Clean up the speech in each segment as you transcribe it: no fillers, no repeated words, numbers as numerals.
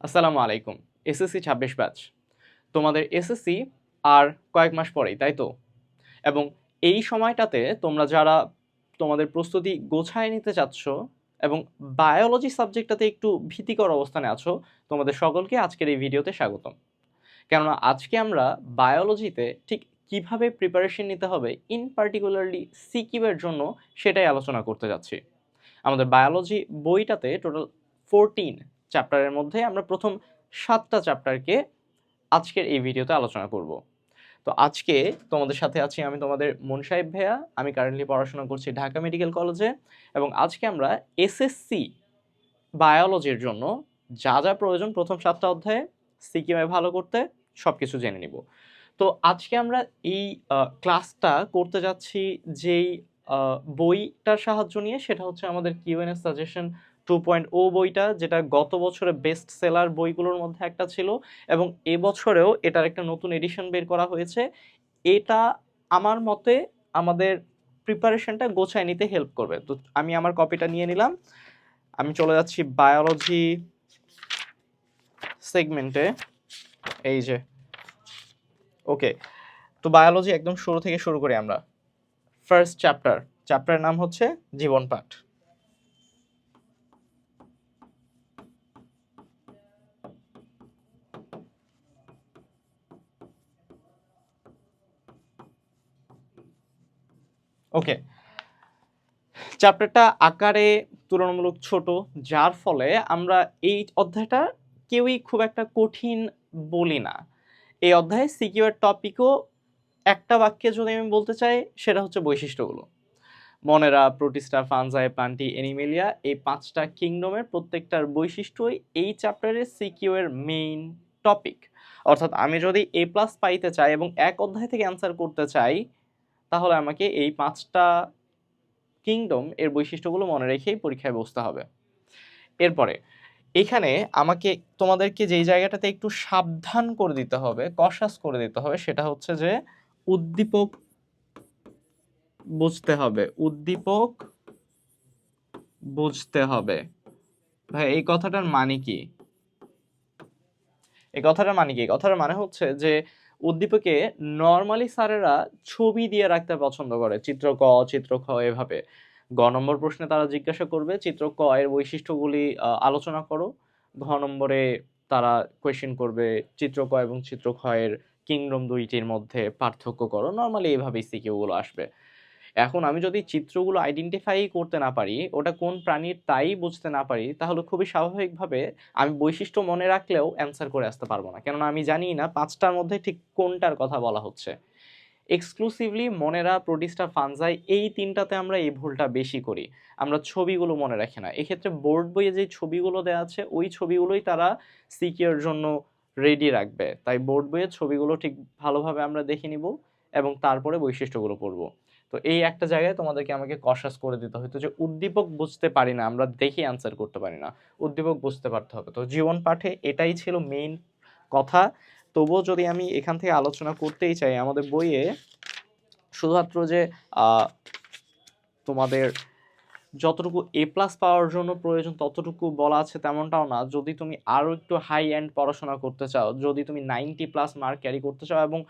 আসসালামু আলাইকুম। SSC ২৬ batch. তোমাদের এসএসসি আর কয়েক মাস পরেই, তাই তো? এবং এই সময়টাতে তোমরা যারা তোমাদের প্রস্তুতি গোছায় নিতে চাচ্ছ এবং বায়োলজি সাবজেক্টটাতে একটু ভীতিকর অবস্থানে আছো, তোমাদের সকলকে আজকের এই ভিডিওতে স্বাগতম। কেননা আজকে আমরা বায়োলজিতে ঠিক কিভাবে প্রিপারেশন নিতে হবে ইন পার্টিকুলারলি সিকিউ এর জন্য সেটাই আলোচনা করতে যাচ্ছি। আমাদের বায়োলজি বইটাতে টোটাল 14 চ্যাপ্টারের মধ্যে আমরা প্রথম 7টা চ্যাপ্টারকে আজকের এই ভিডিওতে আলোচনা করব। তো আজকে তোমাদের সাথে আছি আমি তোমাদের মুনসাহিব ভাইয়া। আমি কারেন্টলি পড়াশোনা করছি ঢাকা মেডিকেল কলেজে এবং আজকে আমরা এসএসসি বায়োলজির জন্য যা যা প্রয়োজন প্রথম 7টা অধ্যায়ে সিকিউআই ভালো করতে সবকিছু জেনে নিব। তো আজকে আমরা এই ক্লাসটা করতে যাচ্ছি যেই বইটার সাহায্য নিয়ে, সেটা হচ্ছে আমাদের কিউএনএ সাজেশন 2.0 বইটা, যেটা গত বছরে বেস্ট সেলার বইগুলোর মধ্যে একটা ছিল এবং এবছরেও এটার একটা নতুন এডিশন বের করা হয়েছে। এটা আমার মতে আমাদের প্রিপারেশনটা গোছায় নিতে হেল্প করবে। তো আমি আমার কপিটা নিয়ে নিলাম, আমি চলে যাচ্ছি বায়োলজি সেগমেন্টে। এই যে ওকে, তো বায়োলজি একদম শুরু থেকে শুরু করি আমরা। ফার্স্ট চ্যাপ্টারের নাম হচ্ছে জীবন পাঠ। ওকে, চ্যাপ্টারটা আকারে তুলনামূলক ছোট, যার ফলে আমরা এই অধ্যায়টা কেউই খুব একটা কঠিন বলি না। এই অধ্যায়ে সিকিউ এর টপিকও একটা বাক্যে যদি আমি বলতে চাই সেটা হচ্ছে বৈশিষ্ট্যগুলো। মনেরা, প্রোটিস্টা, ফানজাই, প্লান্টি, অ্যানিমেলিয়া, এই 5টা কিংডমের প্রত্যেকটার বৈশিষ্ট্যই এই চ্যাপ্টারের সিকিউ এর মেইন টপিক। অর্থাৎ আমি যদি এ প্লাস পাইতে চাই এবং এক অধ্যায় থেকে অ্যান্সার করতে চাই, তাহলে আমাকে এই 5টা কিংডম এর বৈশিষ্ট্যগুলো মনে রেখেই পরীক্ষায় বসতে হবে। এরপরে এখানে আমাকে তোমাদেরকে যেই জায়গাটাতে একটু সাবধান করে দিতে হবে, কশাস করে দিতে হবে, সেটা হচ্ছে যে উদ্দীপক বুঝতে হবে। উদ্দীপক বুঝতে হবে। ভাই এই কথাটার মানে কি? এই কথাটার মানে কি? কথাটার মানে হচ্ছে যে উদ্দীপকে নর্মালি স্যারেরা ছবি দিয়ে রাখতে পছন্দ করে, চিত্র ক, চিত্র খ, এভাবে। গ নম্বর প্রশ্নে তারা জিজ্ঞাসা করবে চিত্র ক এর বৈশিষ্ট্যগুলি আলোচনা করো। ঘ নম্বরে তারা কোয়েশ্চেন করবে চিত্র ক এবং চিত্র খ এর কিংডম দুইটির মধ্যে পার্থক্য করো। নর্মালি এইভাবেই সিকিউ গুলো আসবে। এখন আমি যদি চিত্রগুলো আইডেন্টিফাই করতে না পারি, ওটা কোন প্রাণীর তাই বুঝতে না পারি, তাহলে খুবই স্বাভাবিকভাবে আমি বৈশিষ্ট্য মনে রাখলেও অ্যান্সার করে আসতে পারবো না, কেননা আমি জানি না 5টার মধ্যে ঠিক কোনটার কথা বলা হচ্ছে। এক্সক্লুসিভলি মনেরা, প্রোটিস্টা, ফানজাই, এই 3টাতে আমরা এই ভুলটা বেশি করি। আমরা ছবিগুলো মনে রাখি না। এক্ষেত্রে বোর্ড বইয়ে যে ছবিগুলো দেওয়া আছে ওই ছবিগুলোই তারা সিকিউর জন্য রেডি রাখবে। তাই বোর্ড বইয়ের ছবিগুলো ঠিক ভালোভাবে আমরা দেখে নিব এবং তারপরে বৈশিষ্ট্যগুলো পড়ব। তো এই একটা জায়গায় তোমাদেরকে আমাকে কশাস করে দিতে হতো যে উদ্দীপক বুঝতে পারি না, আমরা দেখে অ্যান্সার করতে পারি না, উদ্দীপক বুঝতে পারতে হবে। তো জীবন পাঠে এটাই ছিল মেইন কথা। তবুও যদি আমি এখান থেকে আলোচনা করতেই চাই, আমাদের বইয়ে শুধুমাত্র যে তোমাদের যতটুকু এ প্লাস পাওয়ার জন্য প্রয়োজন ততটুকু বলা আছে তেমনটাও না। যদি তুমি আরও একটু হাই এন্ড পড়াশোনা করতে চাও, যদি তুমি 90+ মার্ক ক্যারি করতে চাও এবং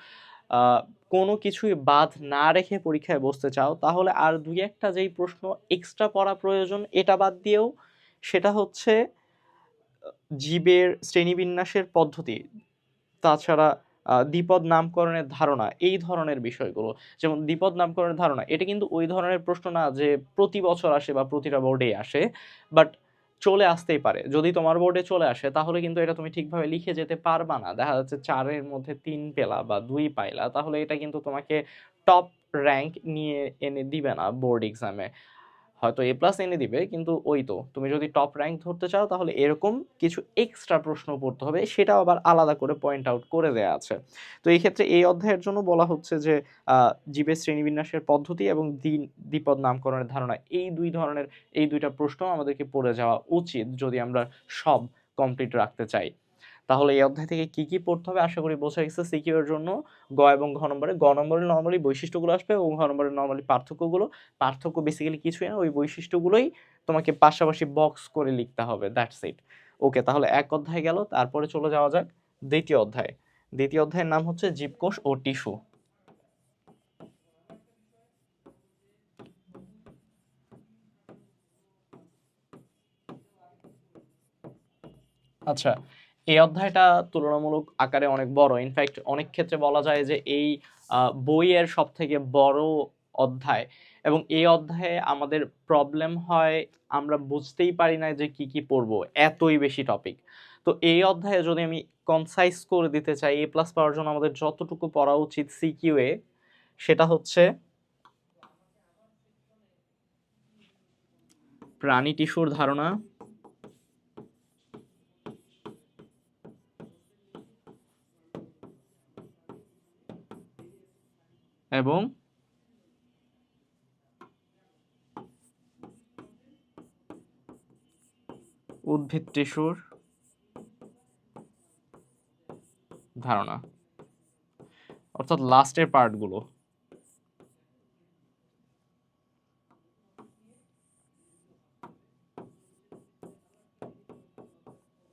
কোনো কিছুই বাদ না রেখে পরীক্ষায় বসতে চাও, তাহলে আর দুই একটা যেই প্রশ্ন এক্সট্রা পড়া প্রয়োজন এটা বাদ দিয়েও, সেটা হচ্ছে জীবের শ্রেণীবিন্যাসের পদ্ধতি, তাছাড়া দ্বিপদ নামকরণের ধারণা, এই ধরনের বিষয়গুলো। যেমন দ্বিপদ নামকরণের ধারণা, এটা কিন্তু ওই ধরনের প্রশ্ন না যে প্রতি বছর আসে বা প্রতিটা বোর্ডেই আসে, বাট চলে আসতেই পারে। যদি তোমার বোর্ডে চলে আসে তাহলে কিন্তু এটা তুমি ঠিকভাবে লিখে যেতে পারবা না। দেখা যাচ্ছে 4-এর মধ্যে 3 পেলা বা 2 পাইলা, তাহলে এটা কিন্তু তোমাকে টপ র্যাঙ্ক নিয়ে এনে দিবে না বোর্ড এক্সামে। হয়তো এ প্লাস এনে দিবে, কিন্তু ওই তো তুমি যদি টপ র্যাঙ্ক ধরতে চাও তাহলে এরকম কিছু এক্সট্রা প্রশ্ন পড়তে হবে, সেটাও আবার আলাদা করে পয়েন্ট আউট করে দেয়া আছে। তো এই ক্ষেত্রে এই অধ্যায়ের জন্য বলা হচ্ছে যে জীবের শ্রেণীবিন্যাসের পদ্ধতি এবং দ্বিপদ নামকরণের ধারণা, এই দুইটা প্রশ্ন আমাদেরকে পড়ে যাওয়া উচিত যদি আমরা সব কমপ্লিট রাখতে চাই। তাহলে এই অধ্যায় থেকে কি কি পড়তে হবে আশা করি বোঝা গেছে। সিকিউ এর জন্য গ এবং ঘ নম্বরে, গ নম্বরে নরমালি বৈশিষ্ট্যগুলো আসবে এবং ঘ নম্বরে নরমালি পার্থক্যগুলো। পার্থক্য বেসিক্যালি কিছুই না, ওই বৈশিষ্ট্যগুলোই তোমাকে পাশাপাশি বক্স করে লিখতে হবে, দ্যাটস ইট। ওকে, তাহলে এক অধ্যায় গেল। তারপরে চলে যাওয়া যাক দ্বিতীয় অধ্যায়। দ্বিতীয় অধ্যায়ের নাম হচ্ছে জীবকোষ ও টিস্যু। আচ্ছা, এই অধ্যায়টা তুলনামূলক আকারে অনেক বড়। ইনফ্যাক্ট অনেক ক্ষেত্রে বলা যায় যে এই বইয়ের সব থেকে বড় অধ্যায়, এবং এই অধ্যায়ে আমাদের প্রবলেম হয় আমরা বুঝতেই পারি না যে কি কি পড়বো, এতই বেশি টপিক। তো এই অধ্যায়ে যদি আমি কনসাইজ করে দিতে চাই এ প্লাস পাওয়ার জন্য আমাদের যতটুকু পড়া উচিত সিকিউ এ, সেটা হচ্ছে প্রাণী টিস্যুর ধারণা এবং উদ্ভিদ টিস্যুর ধারণা, অর্থাৎ লাস্টের পার্টগুলো।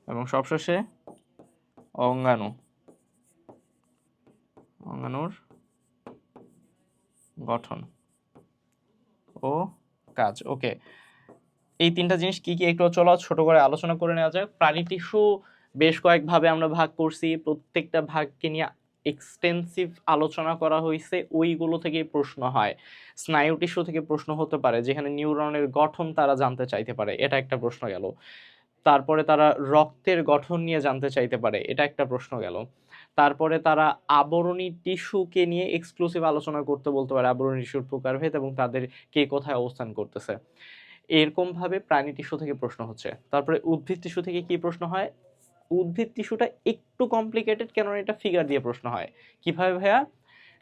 এবং সবশেষে অঙ্গাণু, অঙ্গাণুর গঠন ও কাজ। ওকে, এই তিনটা জিনিস কি কি একটু চলো ছোট করে আলোচনা করে নেওয়া যাক। প্রাণী টিস্যু বেশ কয়েকভাবে আমরা ভাগ করছি, প্রত্যেকটা ভাগকে নিয়ে এক্সটেন্সিভ আলোচনা করা হয়েছে, ওইগুলো থেকে প্রশ্ন হয়। স্নায়ু টিস্যু থেকে প্রশ্ন হতে পারে, যেখানে নিউরনের গঠন তারা জানতে চাইতে পারে, এটা একটা প্রশ্ন গেল। তারপরে তারা রক্তের গঠন নিয়ে জানতে চাইতে পারে, এটা একটা প্রশ্ন গেল। তারপরে তারা আবরণী টিস্যুকে নিয়ে এক্সক্লুসিভ আলোচনা করতে বলতে পারে, আবরণী টিস্যুর প্রকারভেদ এবং তাদের কে কোথায় অবস্থান করতেছে। এরকম ভাবে প্রাণী টিস্যু থেকে প্রশ্ন হচ্ছে। তারপরে উদ্ভিদ টিস্যু থেকে কি প্রশ্ন হয়? উদ্ভিদ টিস্যুটা একটু কমপ্লিকেটেড, কেননা এটা ফিগার দিয়ে প্রশ্ন হয়। কিভাবে ভাইয়া?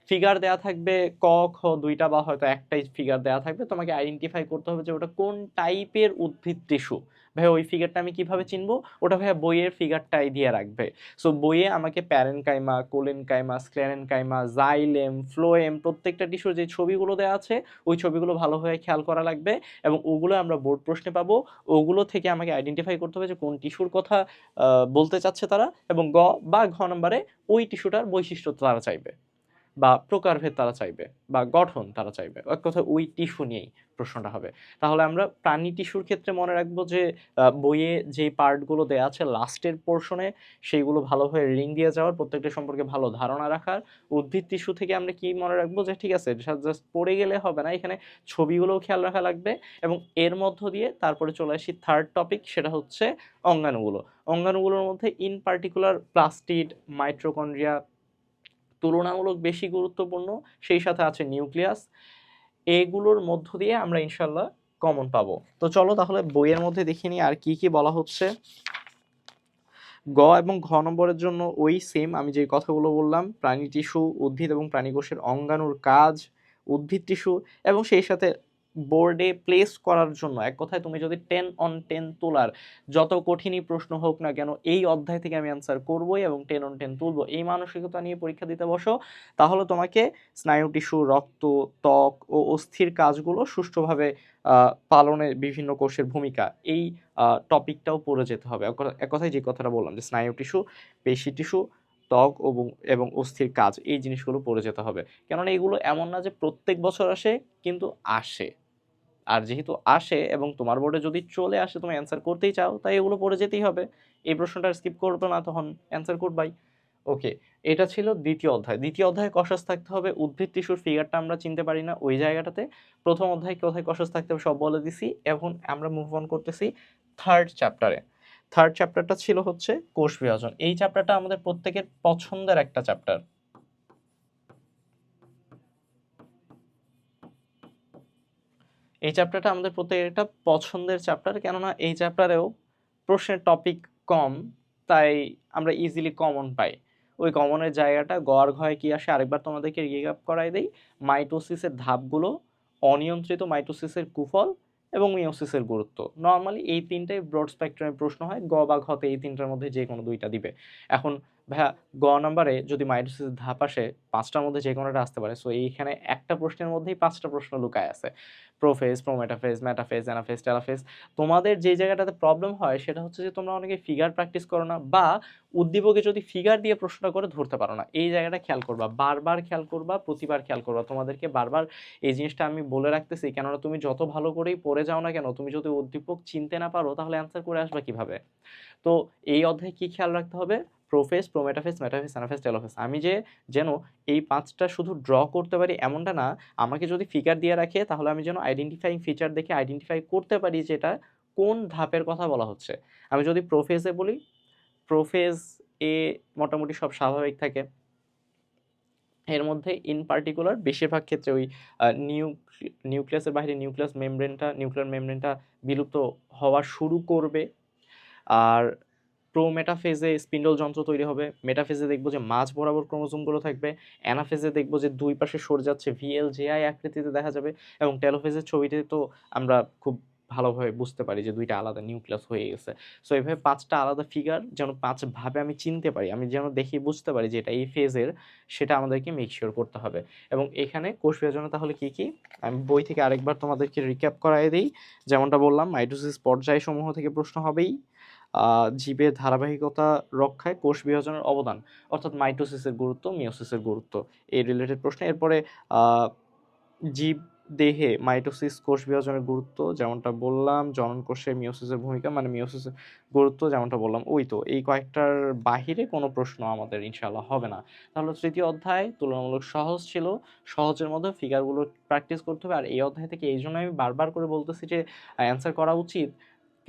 ফিগার দেয়া থাকবে, ক খ দুইটা বা হয়তো একটাই ফিগার দেয়া থাকবে, তোমাকে আইডেন্টিফাই করতে হবে যে ওটা কোন টাইপের উদ্ভিদ টিস্যু। ভাইয়া ওই ফিগারটা আমি কিভাবে চিনবো? ওটা ভাইয়া বইয়ের ফিগারটাই দিয়ে রাখবে। সো বইয়ে আমাকে parenchyma, collenchyma, sclerenchyma, xylem, phloem, প্রত্যেকটা টিস্যুর যে ছবিগুলো দেওয়া আছে ওই ছবিগুলো ভালোভাবে খেয়াল করা লাগবে, এবং ওগুলো আমরা বোর্ড প্রশ্নে পাবো। ওগুলো থেকে আমাকে আইডেন্টিফাই করতে হবে যে কোন টিস্যুর কথা বলতে চাচ্ছে তারা, এবং গ বা ঘ নম্বরে ওই টিস্যুটার বৈশিষ্ট্য তারা চাইবে, বা প্রকারভেদ তারা চাইবে, বা গঠন তারা চাইবে। এক কথায় ওই টিস্যু নিয়েই প্রশ্নটা হবে। তাহলে আমরা প্রাণী টিস্যুর ক্ষেত্রে মনে রাখবো যে বইয়ে যে পার্টগুলো দেওয়া আছে লাস্টের পোর্শনে, সেইগুলো ভালোভাবে রিং দিয়ে যাওয়ার, প্রত্যেকটা সম্পর্কে ভালো ধারণা রাখার। উদ্ভিদ টিস্যু থেকে আমরা কি মনে রাখবো যে ঠিক আছে জাস্ট পড়ে গেলে হবে না, এখানে ছবিগুলোও খেয়াল রাখা লাগবে। এবং এর মধ্য দিয়ে তারপরে চলে আসি থার্ড টপিক, সেটা হচ্ছে অঙ্গাণুগুলো। অঙ্গাণুগুলোর মধ্যে ইন পার্টিকুলার প্লাস্টিড, মাইটোকন্ড্রিয়া তুলনামূলক বেশি গুরুত্বপূর্ণ, সেই সাথে আছে নিউক্লিয়াস। এগুলোর মধ্য দিয়ে আমরা ইনশাল্লাহ কমন পাবো। তো চলো তাহলে বইয়ের মধ্যে দেখে নিই আর কি কি বলা হচ্ছে। গ এবং ঘ নম্বরের জন্য ওই সেম আমি যে কথাগুলো বললাম, প্রাণী টিস্যু, উদ্ভিদ এবং প্রাণী কোষের অঙ্গাণুর কাজ, উদ্ভিদ টিস্যু, এবং সেই সাথে বোর্ডে প্লেস করার জন্য, এক কথায় তুমি যদি 10/10 তোলার, যত কঠিনই প্রশ্ন হোক না কেন এই অধ্যায় থেকে আমি অ্যান্সার করবোই এবং 10/10 তুলবো, এই মানসিকতা নিয়ে পরীক্ষা দিতে বসো, তাহলে তোমাকে স্নায়ু টিস্যু, রক্ত, ত্বক ও অস্থির কাজগুলো সুষ্ঠুভাবে পালনে বিভিন্ন কোষের ভূমিকা, এই টপিকটাও পড়ে যেতে হবে। এক কথায় যে কথাটা বললাম যে স্নায়ু টিস্যু, পেশি টিস্যু, ত্বক এবং অস্থির কাজ, এই জিনিসগুলো পড়ে যেতে হবে। কেননা এগুলো এমন না যে প্রত্যেক বছর আসে, কিন্তু আসে। আর যেহেতু আসে এবং তোমার বোর্ডে যদি চলে আসে, তুমি অ্যান্সার করতেই চাও, তাই এগুলো পড়ে যেতেই হবে। এই প্রশ্নটা স্কিপ করবে না, তখন অ্যান্সার করবাই। ওকে, এটা ছিল দ্বিতীয় অধ্যায়। দ্বিতীয় অধ্যায়ে কষাস থাকতে হবে, উদ্ভিদ টিস্যুর ফিগারটা আমরা চিনতে পারি না ওই জায়গাটাতে। প্রথম অধ্যায় কোথায় কষাস থাকতে হবে সব বলে দিছি। এখন আমরা মুভ অন করতেছি থার্ড চ্যাপ্টারে। থার্ড চ্যাপ্টারটা ছিল হচ্ছে কোষ বিভাজন। এই চ্যাপ্টারটা আমাদের প্রত্যেকের পছন্দের একটা চ্যাপ্টার। এই চ্যাপ্টারটা আমাদের প্রত্যেকের একটা পছন্দের চ্যাপ্টার, কেননা এই চ্যাপ্টারেও প্রশ্নের টপিক কম, তাই আমরা ইজিলি কমন পাই। ওই কমনের জায়গাটা গড় ঘয়ে কি আসে আরেকবার তোমাদেরকে রিক্যাপ করাই দেই। মাইটোসিসের ধাপগুলো, অনিয়ন্ত্রিত মাইটোসিসের কুফল, এবং মিওসিসের গুরুত্ব। নর্মালি এই তিনটাই ব্রড স্পেকট্রামে প্রশ্ন হয়, গ বা ঘতে এই তিনটার মধ্যে যে কোনো দুইটা দিবে। এখন ভাইয়া গ নাম্বারে যদি মাইটোসিস ধাপ আসে ৫টার মধ্যে যে কোনোটা আসতে পারে। সো এইখানে একটা প্রশ্নের মধ্যেই ৫টা প্রশ্ন লুকায় আছে। Prophase, prometaphase, metaphase, anaphase, telophase. তোমাদের যে জায়গাটাতে প্রবলেম হয় সেটা হচ্ছে যে তোমরা অনেকে ফিগার প্র্যাকটিস করো না, বা উদ্দীপকে যদি ফিগার দিয়ে প্রশ্নটা করে ধরতে পারো না। এই জায়গাটা খেয়াল করবা, বারবার খেয়াল করবা, প্রতিবার খেয়াল করবা। তোমাদেরকে বারবার এই জিনিসটা আমি বলে রাখতেছি, কেননা তুমি যত ভালো করেই পড়ে যাও না কেন, তুমি যদি উদ্দীপক চিনতে না পারো তাহলে অ্যান্সার করে আসবা কিভাবে? তো এই অধ্যায়ে কি খেয়াল রাখতে হবে? Prophase, prometaphase, metaphase, anaphase, telophase. আমি যেন এই ৫টা শুধু ড্র করতে পারি এমনটা না, আমাকে যদি ফিগার দিয়ে রাখে তাহলে আমি যেন আইডেন্টিফাইং ফিচার দেখে আইডেন্টিফাই করতে পারি যে এটা কোন ধাপের কথা বলা হচ্ছে। আমি যদি প্রোফেজে বলি, প্রোফেজ এ মোটামুটি সব স্বাভাবিক থাকে। এর মধ্যে ইন পার্টিকুলার বেশিরভাগ ক্ষেত্রে ওই নিউক্লিয়াসের বাইরে নিউক্লিয়ার মেমব্রেনটা বিলুপ্ত হওয়া শুরু করবে। আর প্রোমেটাফেজে স্পিন্ডল যন্ত্র তৈরি হবে। মেটাফেজে দেখবো যে মাঝ বরাবর ক্রোমোজোমগুলো থাকবে। অ্যানাফেজে দেখবো যে দুই পাশে সরে যাচ্ছে, VLJI আকৃতিতে দেখা যাবে। এবং টেলোফেজের ছবিতে তো আমরা খুব ভালোভাবে বুঝতে পারি যে দুইটা আলাদা নিউক্লিয়াস হয়ে গেছে। সো এইভাবে ৫টা আলাদা ফিগার যেন ৫ ভাবে আমি চিনতে পারি, আমি যেন দেখে বুঝতে পারি যে এটা এই ফেজের, সেটা আমাদেরকে মেক শিওর করতে হবে। এবং এখানে কোষ বিভাজনে তাহলে কি কি, আমি বই থেকে আরেকবার তোমাদেরকে রিক্যাপ করায় দিই। যেমনটা বললাম, মাইটোসিস পর্যায়সমূহ থেকে প্রশ্ন হবেই। জীবের ধারাবাহিকতা রক্ষায় কোষ বিভাজনের অবদান, অর্থাৎ মাইটোসিসের গুরুত্ব, মিওসিসের গুরুত্ব, এই রিলেটেড প্রশ্ন। এরপরে জীব দেহে মাইটোসিস কোষ বিভাজনের গুরুত্ব, যেমনটা বললাম। জনন কোষে মিওসিসের ভূমিকা, মানে মিওসিসের গুরুত্ব, যেমনটা বললাম। ওই তো এই কয়েকটার বাহিরে কোনো প্রশ্ন আমাদের ইনশাআল্লাহ হবে না। তাহলে তৃতীয় অধ্যায় তুলনামূলক সহজ ছিল। সহজের মধ্যে ফিগারগুলো প্র্যাকটিস করতে হবে। আর এই অধ্যায় থেকে এই জন্য আমি বারবার করে বলতেছি যে অ্যান্সার করা উচিত,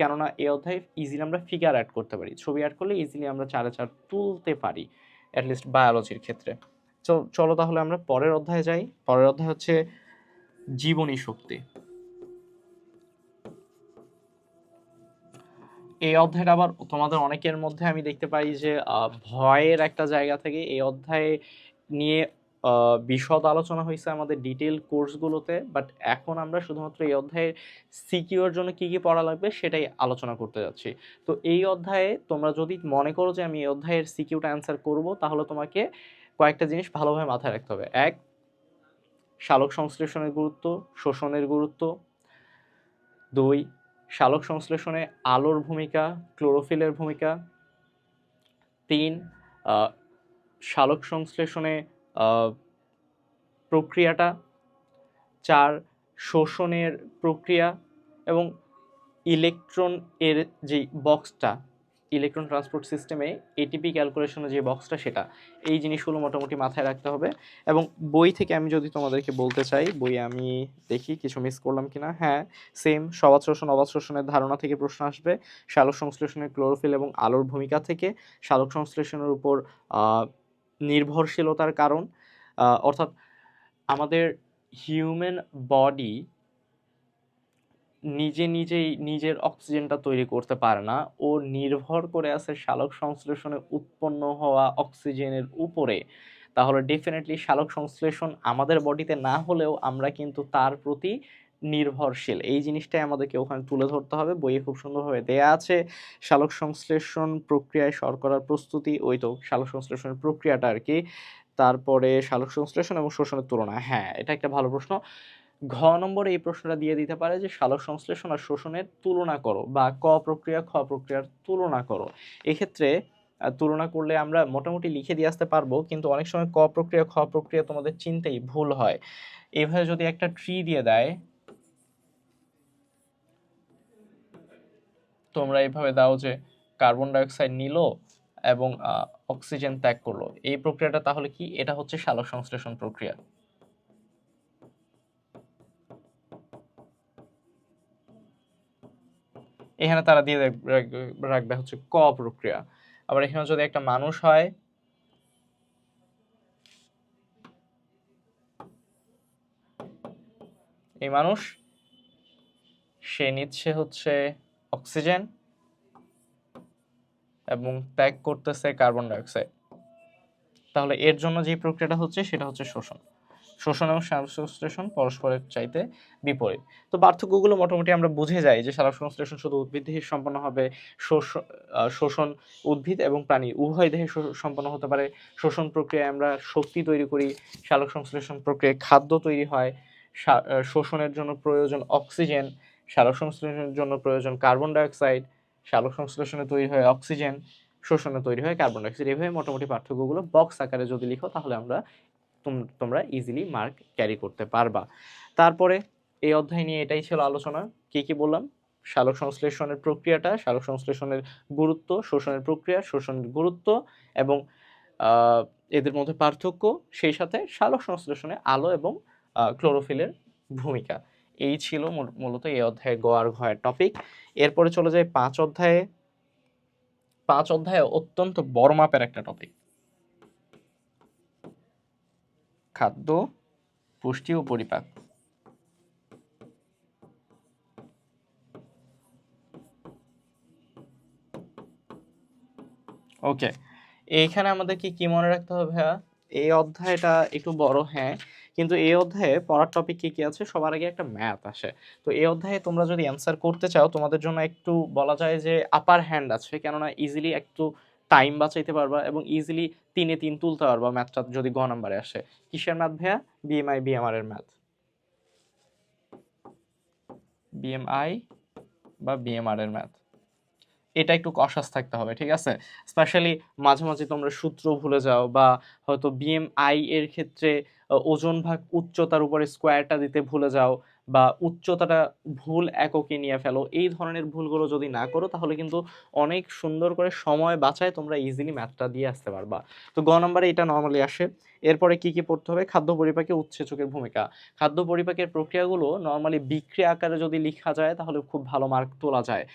কেননা এই অধ্যায়ে ইজিলি আমরা ফিগার অ্যাড করতে পারি। ছবি অ্যাড করলে ইজিলি আমরা 4-4 তুলতে পারি, অ্যাটলিস্ট বায়োলজির ক্ষেত্রে। চলো তাহলে আমরা পরের অধ্যায়ে যাই। পরের অধ্যায় হচ্ছে জীবনী শক্তি। এই অধ্যায়টা আবার তোমাদের অনেকের মধ্যে আমি দেখতে পাই যে ভয়ের একটা জায়গা থেকে এই অধ্যায়ে নিয়ে বিশদ আলোচনা হয়েছে আমাদের ডিটেল কোর্সগুলোতে। বাট এখন আমরা শুধুমাত্র এই অধ্যায়ের সিকিউর জন্য কি কি পড়া লাগবে সেটাই আলোচনা করতে যাচ্ছি। তো এই অধ্যায়ে তোমরা যদি মনে করো যে আমি এই অধ্যায়ের সিকিউটা অ্যান্সার করব, তাহলে তোমাকে কয়েকটা জিনিস ভালোভাবে মাথায় রাখতে হবে। ১, সালোক সংশ্লেষণের গুরুত্ব, শোষণের গুরুত্ব। ২, সালোক সংশ্লেষণে আলোর ভূমিকা, ক্লোরোফিলের ভূমিকা। ৩, সালোক সংশ্লেষণে প্রক্রিয়াটা। ৪, শোষণের প্রক্রিয়া। এবং ইলেকট্রন এর যে বক্সটা, ইলেকট্রন ট্রান্সপোর্ট সিস্টেমে এটিপি ক্যালকুলেশনের যে বক্সটা, সেটা, এই জিনিসগুলো মোটামুটি মাথায় রাখতে হবে। এবং বই থেকে আমি যদি তোমাদেরকে বলতে চাই, বই আমি দেখি কিছু মিস করলাম কিনা। হ্যাঁ, সেম সবাত শোষণ অবাত শোষণের ধারণা থেকে প্রশ্ন আসবে। সালোক সংশ্লেষণের ক্লোরোফিল এবং আলোর ভূমিকা থেকে, সালোক সংশ্লেষণের উপর নির্ভরশীলতার কারণ, অর্থাৎ আমাদের হিউম্যান বডি নিজেই নিজের অক্সিজেনটা তৈরি করতে পারে না, ও নির্ভর করে আছে সালোক সংশ্লেষণে উৎপন্ন হওয়া অক্সিজেনের উপরে। তাহলে ডেফিনেটলি সালোক সংশ্লেষণ আমাদের বডিতে না হলেও আমরা কিন্তু তার প্রতি নির্ভরশীল। এই জিনিসটাই আমাদেরকে ওখানে তুলে ধরতে হবে। বইয়ে খুব সুন্দরভাবে দেয়া আছে সালোক সংশ্লেষণ প্রক্রিয়ায় শর্করার প্রস্তুতি, ওই তো সালোক সংশ্লেষণের প্রক্রিয়াটা আর কি। তারপরে সালোক সংশ্লেষণ এবং শোষণের তুলনা। হ্যাঁ, এটা একটা ভালো প্রশ্ন। ঘ নম্বরে এই প্রশ্নটা দিয়ে দিতে পারে যে সালোক সংশ্লেষণ আর শোষণের তুলনা করো, বা ক প্রক্রিয়া খ প্রক্রিয়ার তুলনা করো। এক্ষেত্রে তুলনা করলে আমরা মোটামুটি লিখে দিয়ে আসতে পারবো, কিন্তু অনেক সময় ক প্রক্রিয়া খ প্রক্রিয়া তোমাদের চিনতেই ভুল হয়। এইভাবে যদি একটা ট্রি দিয়ে দেয়, তোমরা এইভাবে দাও যে কার্বন ডাইঅক্সাইড নিল এবং অক্সিজেন ত্যাগ করলো, এই প্রক্রিয়াটা তাহলে কি? এটা হচ্ছে সালোক সংশ্লেষণ প্রক্রিয়া। এখানে তারা দিয়ে রাখবে হচ্ছে ক প্রক্রিয়া। আবার এখানে যদি একটা মানুষ হয়, এই মানুষ, সে নিচ্ছে হচ্ছে অক্সিজেন এবং ত্যাগ করতেছে কার্বন ডাইঅক্সাইড, তাহলে এর জন্য যে প্রক্রিয়াটা হচ্ছে সেটা হচ্ছে শোষণ। শোষণ এবং সালোক সংশ্লেষণ পরস্পরের চাইতে বিপরীত। তো পার্থক্যগুলো মোটামুটি আমরা বুঝে যাই যে সালোক সংশ্লেষণ শুধু উদ্ভিদ দেহে সম্পন্ন হবে, শোষণ উদ্ভিদ এবং প্রাণী উভয় দেহে সম্পন্ন হতে পারে। শোষণ প্রক্রিয়ায় আমরা শক্তি তৈরি করি, সালোক সংশ্লেষণ প্রক্রিয়ায় খাদ্য তৈরি হয়। শোষণের জন্য প্রয়োজন অক্সিজেন, সালোক সংশ্লেষণের জন্য প্রয়োজন কার্বন ডাইঅক্সাইড, সালোক সংশ্লেষণে তৈরি হয় অক্সিজেন, শোষণে তৈরি হয় কার্বন ডাইঅক্সাইড। এইভাবে মোটামুটি পার্থক্যগুলো বক্স আকারে যদি লিখো তাহলে আমরা তোমরা ইজিলি মার্ক ক্যারি করতে পারবা। তারপরে এই অধ্যায় নিয়ে এটাই ছিল আলোচনা। কি বললাম? সালোক সংশ্লেষণের প্রক্রিয়াটা, সালোক সংশ্লেষণের গুরুত্ব, শোষণের প্রক্রিয়া, শোষণের গুরুত্ব এবং এদের মধ্যে পার্থক্য, সেই সাথে সালোক সংশ্লেষণে আলো এবং ক্লোরোফিলের ভূমিকা। এই ছিল মূলত এই অধ্যায়ে গ আর ঘ এর টপিক। এরপরে চলে যায় 5 অধ্যায়ে। 5 অধ্যায়ে অত্যন্ত বড় মাপের একটা টপিক, খাদ্য, পুষ্টি ও পরিপাক। ওকে, এইখানে আমাদেরকে কি মনে রাখতে হবে ভাইয়া? এই অধ্যায়টা একটু বড়, হ্যাঁ, কিন্তু এই অধ্যায়ে পড়ার টপিক কি আছে? সবার আগে একটা ম্যাথ আসে। তো এই অধ্যায়ে তোমরা যদি অ্যান্সার করতে চাও, তোমাদের জন্য একটু বলা যায় যে আপার হ্যান্ড আছে, কেননা ইজিলি একটু টাইম বাঁচাইতে পারবা এবং ইজিলি 3 এ 3 তুলতে পারবা ম্যাথটা যদি গ নাম্বারে আসে। কিসের ম্যাথ ভাইয়া? বিএমআই বিএমআর এর ম্যাথ। বিএমআই বা বিএমআর এর ম্যাথ, এটা একটু কষাস থাকতে হবে, ঠিক আছে? স্পেশালি মাঝে মাঝে তোমরা সূত্র ভুলে যাও, বা হয়তো বিএমআই এর ক্ষেত্রে ওজন ভাগ উচ্চতার উপরে স্কোয়ারটা দিতে ভুলে যাও, বা উচ্চতাটা ভুল এককে নিয়ে ফেলো। এই ধরনের ভুলগুলো যদি না করো তাহলে কিন্তু অনেক সুন্দর করে সময় বাঁচায় তোমরা ইজিলি ম্যাথটা দিয়ে আসতে পারবা। তো গ নম্বরে এটা নর্মালি আসে। এরপরে কি পড়তে হবে? খাদ্য পরিপাকে উৎসেচকের ভূমিকা। খাদ্য পরিপাকের প্রক্রিয়াগুলো নর্মালি বিক্রিয়া আকারে যদি লেখা যায় তাহলে খুব ভালো মার্ক তোলা যায়।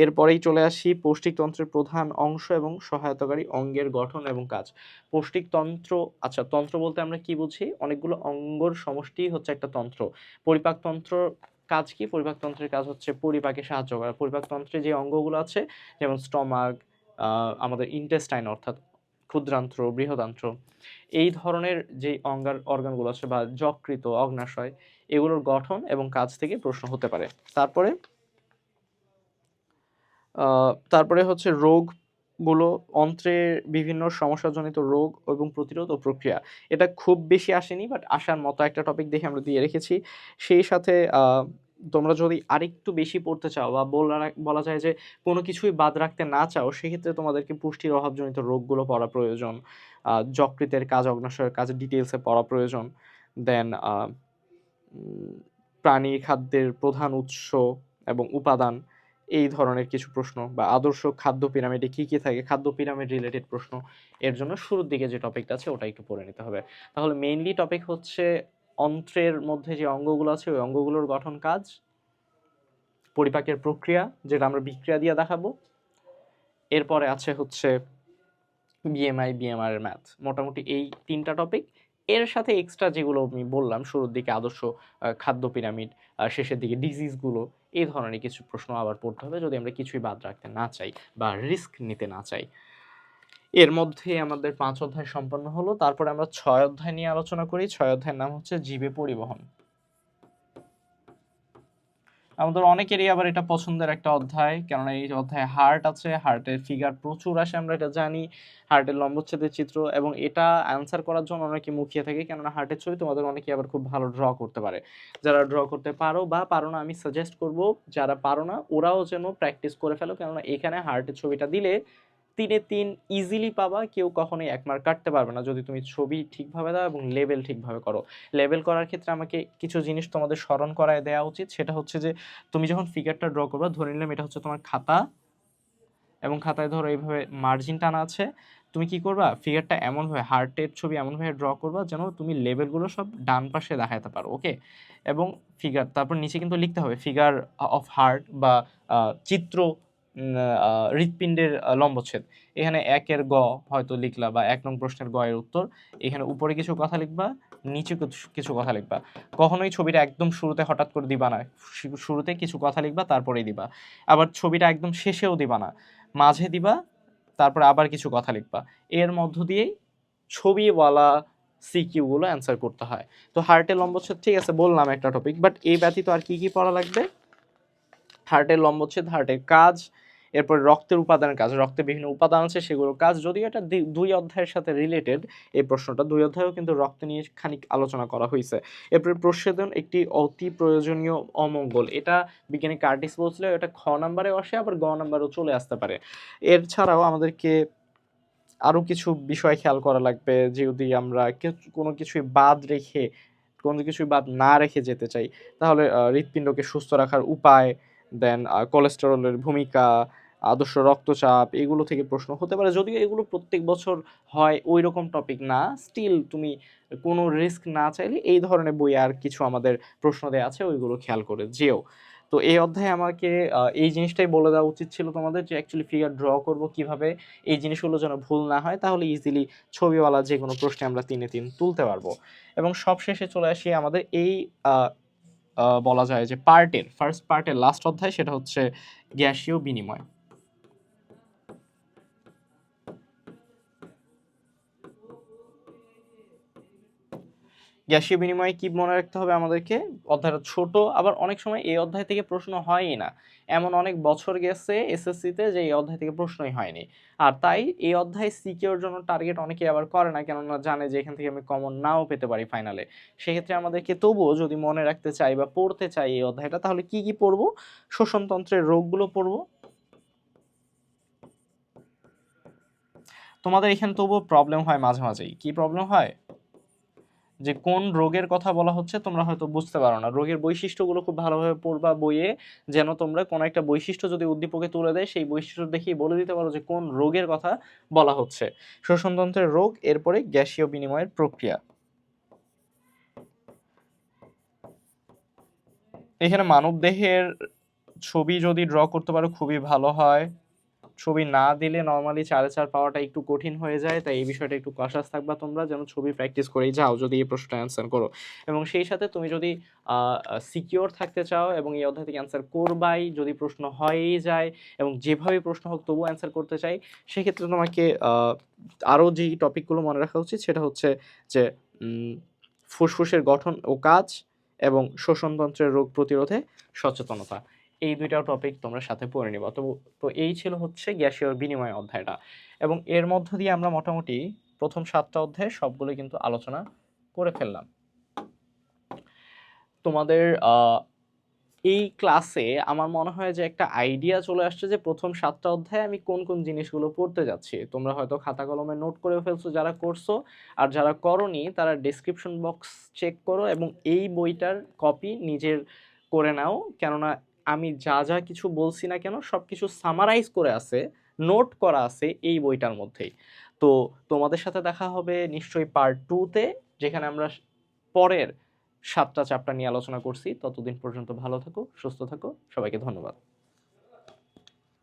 এরপরেই চলে আসি পৌষ্টিকতন্ত্রের প্রধান অংশ এবং সহায়তাকারী অঙ্গের গঠন এবং কাজ। পৌষ্টিকতন্ত্র, আচ্ছা, তন্ত্র বলতে আমরা কি বুঝি? অনেকগুলো অঙ্গর সমষ্টি হচ্ছে একটা তন্ত্র। পরিপাকতন্ত্র কাজ কি? পরিপাকতন্ত্রের কাজ হচ্ছে পরিপাকে সাহায্য করা। পরিপাকতন্ত্রে যে অঙ্গগুলো আছে, যেমন স্টমাক, আমাদের ইন্টেস্টাইন অর্থাৎ ক্ষুদ্রান্ত্র, বৃহদান্ত্র, এই ধরনের যে অর্গানগুলো আছে বা যকৃত, অগ্নাশয়, এগুলোর গঠন এবং কাজ থেকে প্রশ্ন হতে পারে। তারপরে হচ্ছে রোগগুলো, অন্ত্রের বিভিন্ন সমস্যাজনিত রোগ এবং প্রতিরোধ ও প্রক্রিয়া। এটা খুব বেশি আসেনি, বাট আসার মতো একটা টপিক দেখে আমরা দিয়ে রেখেছি। সেই সাথে তোমরা যদি আরেকটু বেশি পড়তে চাও বা বলা যায় যে কোনো কিছুই বাদ রাখতে না চাও, সেক্ষেত্রে তোমাদেরকে পুষ্টির অভাবজনিত রোগগুলো পড়া প্রয়োজন, যকৃতের কাজ, অগ্নাশয়ের কাজ ডিটেলসে পড়া প্রয়োজন। দেন প্রাণী খাদ্যের প্রধান উৎস এবং উপাদান, এই ধরনের কিছু প্রশ্ন, বা আদর্শ খাদ্য পিরামিডে কি থাকে, খাদ্য পিরামিড রিলেটেড প্রশ্ন। এর জন্য শুরুর দিকে যে টপিকটা আছে ওটা একটু পড়ে নিতে হবে। তাহলে মেইনলি টপিক হচ্ছে অন্ত্রের মধ্যে যে অঙ্গগুলো আছে ওই অঙ্গগুলোর গঠন, কাজ, পরিপাকের প্রক্রিয়া যেটা আমরা বিক্রিয়া দিয়ে দেখাবো। এরপরে আছে হচ্ছে বিএমআই বিএমআর এর ম্যাথ। মোটামুটি এই 3টা টপিক। এর সাথে এক্সট্রা যেগুলো আমি বললাম, শুরুর দিকে আদর্শ খাদ্য পিরামিড, শেষের দিকে ডিজিজগুলো, এই ধরনের কিছু প্রশ্ন আবার পড়তে হবে যদি আমরা কিছুই বাদ রাখতে না চাই বা রিস্ক নিতে না চাই। এর মধ্যে আমাদের 5 অধ্যায় সম্পন্ন হলো। তারপরে আমরা 6 অধ্যায় নিয়ে আলোচনা করি। 6 অধ্যায়ের নাম হচ্ছে জীবে পরিবহন। আমাদের অনেকেরই আবার এটা পছন্দের একটা অধ্যায়, কেননা এই অধ্যায়ে হার্ট আছে, হার্টের ফিগার প্রচুর আসে, আমরা এটা জানি, হার্টের লম্বচ্ছেদের চিত্র, এবং এটা অ্যান্সার করার জন্য অনেকে মুখিয়ে থাকে, কেননা হার্টের ছবি তোমাদের অনেকে আবার খুব ভালো ড্র করতে পারে। যারা ড্র করতে পারো বা পারো না, আমি সাজেস্ট করব যারা পারো না ওরাও যেন প্র্যাকটিস করে ফেলো, কেননা এখানে হার্টের ছবিটা দিলে 3-এ 3 ইজিলি পাবা। কেউ কখনোই 1 মার্ক কাটতে পারবে না যদি তুমি ছবি ঠিকভাবে দাও এবং লেবেল ঠিকভাবে করো। লেবেল করার ক্ষেত্রে আমাকে কিছু জিনিস তোমাদের স্মরণ করায় দেওয়া উচিত। সেটা হচ্ছে যে তুমি যখন ফিগারটা ড্র করবা, ধরে নিলাম এটা হচ্ছে তোমার খাতা, এবং খাতায় ধরো এইভাবে মার্জিন টানা আছে, তুমি কি করবা? ফিগারটা এমনভাবে, হার্টের ছবি এমনভাবে ড্র করবা যেন তুমি লেবেলগুলো সব ডান পাশে দেখাতে পারো, ওকে? এবং ফিগার, তারপর নিচে কিন্তু লিখতে হবে ফিগার অফ হার্ট বা চিত্র হৃৎপিণ্ডের লম্বচ্ছেদ। এখানে 1-এর গ হয়তো লিখলা, বা 1 নং প্রশ্নের গ এর উত্তর। এখানে উপরে কিছু কথা লিখবা, নিচে কিছু কথা লিখবা। কখনোই ছবিটা একদম শুরুতে হঠাৎ করে দিবা না। শুরুতে কিছু কথা লিখবা, তারপরেই দিবা। আবার ছবিটা একদম শেষেও দিবা না, মাঝে দিবা, তারপরে আবার কিছু কথা লিখবা। এর মধ্য দিয়েই ছবিওয়ালা সিকিউগুলো অ্যান্সার করতে হয়। তো হার্টের লম্বচ্ছেদ ঠিক আছে বললাম একটা টপিক, বাট এই ব্যতীত আর কি কি পড়া লাগবে? হার্টের লম্বচ্ছেদ, হার্টের কাজ, এরপর রক্তের উপাদানের কাজ, রক্তে বিভিন্ন উপাদান আছে সেগুলোর কাজ, যদিও এটা 2 অধ্যায়ের সাথে রিলেটেড এই প্রশ্নটা, 2 অধ্যায়েও কিন্তু রক্ত নিয়ে খানিক আলোচনা করা হয়েছে। এরপরে প্রচ্ছেদন একটি অতি প্রয়োজনীয় অমঙ্গল, এটা বিজ্ঞানী কার্টিস বলছিল, এটা খ নাম্বারে আসে আবার গ নাম্বারেও চলে আসতে পারে। এর ছাড়াও আমাদেরকে আরও কিছু বিষয় খেয়াল করা লাগবে, যদি আমরা কোনো কিছুই বাদ রেখে, কোনো কিছুই বাদ না রেখে যেতে চাই, তাহলে হৃৎপিণ্ডকে সুস্থ রাখার উপায়, দেন কোলেস্টেরলের ভূমিকা, আদর্শ রক্তচাপ, এগুলো থেকে প্রশ্ন হতে পারে। যদিও এগুলো প্রত্যেক বছর হয় ওই রকম টপিক না, স্টিল তুমি কোনো রিস্ক না চাইলে এই ধরনের বই আর কিছু আমাদের প্রশ্ন দেওয়া আছে, ওইগুলো খেয়াল করে যেও। তো এই অধ্যায়ে আমাকে এই জিনিসটাই বলে দেওয়া উচিত ছিল তোমাদের, যে অ্যাকচুয়ালি ফিগার ড্র করব কিভাবে, এই জিনিসগুলো যেন ভুল না হয়, তাহলে ইজিলি ছবিওয়ালা যে কোনো প্রশ্নে আমরা 3-3 তুলতে পারবো। এবং সবশেষে চলে আসি আমাদের এই বলা যায় যে পার্টের ফার্স্ট পার্টের লাস্ট অধ্যায়, সেটা হচ্ছে গ্যাসীয় বিনিময়। গ্যাসীয় বিনিময়ে কি মনে রাখতে হবে আমাদেরকে? অধ্যায়টা ছোট, আবার অনেক সময় এই অধ্যায় থেকে প্রশ্ন হয়ই না, এমন অনেক বছর গেছে এসএসসিতে যে এই অধ্যায় থেকে প্রশ্নই হয়নি। আর তাই এই অধ্যায় সিকিউর জন্য টার্গেট অনেকে আবার করে না, কেননা জানে যে এখান থেকে আমি কমন নাও পেতে পারি ফাইনালে। সেক্ষেত্রে আমাদেরকে তবুও যদি মনে রাখতে চাই বা পড়তে চাই এই অধ্যায়টা, তাহলে কি কি পড়বো? শ্বসনতন্ত্রের রোগগুলো পড়বো। তোমাদের এখানে তবুও প্রবলেম হয় মাঝে মাঝেই। কি প্রবলেম হয়? যে কোন রোগের কথা বলা হচ্ছে তোমরা হয়তো বুঝতে পারো না, রোগের বৈশিষ্ট্যগুলো খুব ভালোভাবে পড়বা বইয়ে, যেন তোমরা কোন একটা বৈশিষ্ট্য যদি উদ্দীপকে তুলে দেয়, সেই বৈশিষ্ট্য দেখেই বলে দিতে পারো যে কোন রোগের কথা বলা হচ্ছে। শ্বসনতন্ত্রের রোগ, এরপরে গ্যাসীয় বিনিময়ের প্রক্রিয়া। এখানে মানবদেহের ছবি যদি ড্র করতে পারো খুবই ভালো হয়। ছবি না দিলে নরমালি 4/4 পাওয়াটা একটু কঠিন হয়ে যায়, তাই এই বিষয়টা একটু কশাস থাকবা তোমরা, যেন ছবি প্র্যাকটিস করেই যাও যদি এই প্রশ্নটা অ্যান্সার করো। এবং সেই সাথে তুমি যদি সিকিউর থাকতে চাও এবং এই অধ্যায় থেকে অ্যান্সার করবাই, যদি প্রশ্ন হয়েই যায় এবং যেভাবে প্রশ্ন হোক তবুও অ্যান্সার করতে চাই, সেক্ষেত্রে তোমাকে আরও যেই টপিকগুলো মনে রাখা উচিত সেটা হচ্ছে যে ফুসফুসের গঠন ও কাজ এবং শ্বসনতন্ত্রের রোগ প্রতিরোধে সচেতনতা, এই 2টা টপিক তোমরা সাথে পড়ে নিবা। তো এই ছিল হচ্ছে গ্যাসীয় বিনিময় অধ্যায়টা, এবং এর মধ্য দিয়ে আমরা মোটামুটি প্রথম 7টা অধ্যায় সবগুলো কিন্তু আলোচনা করে ফেললাম। তোমাদের এই ক্লাসে আমার মনে হয় যে একটা আইডিয়া চলে আসছে যে প্রথম 7টা অধ্যায়ে আমি কোন কোন জিনিসগুলো পড়তে যাচ্ছি। তোমরা হয়তো খাতা কলমে নোট করে ফেলছো যারা করছো, আর যারা করনি তারা ডেসক্রিপশন বক্স চেক করো এবং এই বইটার কপি নিজের করে নাও, কেননা আমি যা যা কিছু বলছি না কেন সব কিছু সামারাইজ করে আছে, নোট করা আছে এই বইটার মধ্যেই। তো তোমাদের সাথে দেখা হবে নিশ্চয়ই পার্ট 2-তে, যেখানে আমরা পরের 7টা চ্যাপ্টার নিয়ে আলোচনা করছি। ততদিন পর্যন্ত ভালো থাকো, সুস্থ থাকো, সবাইকে ধন্যবাদ।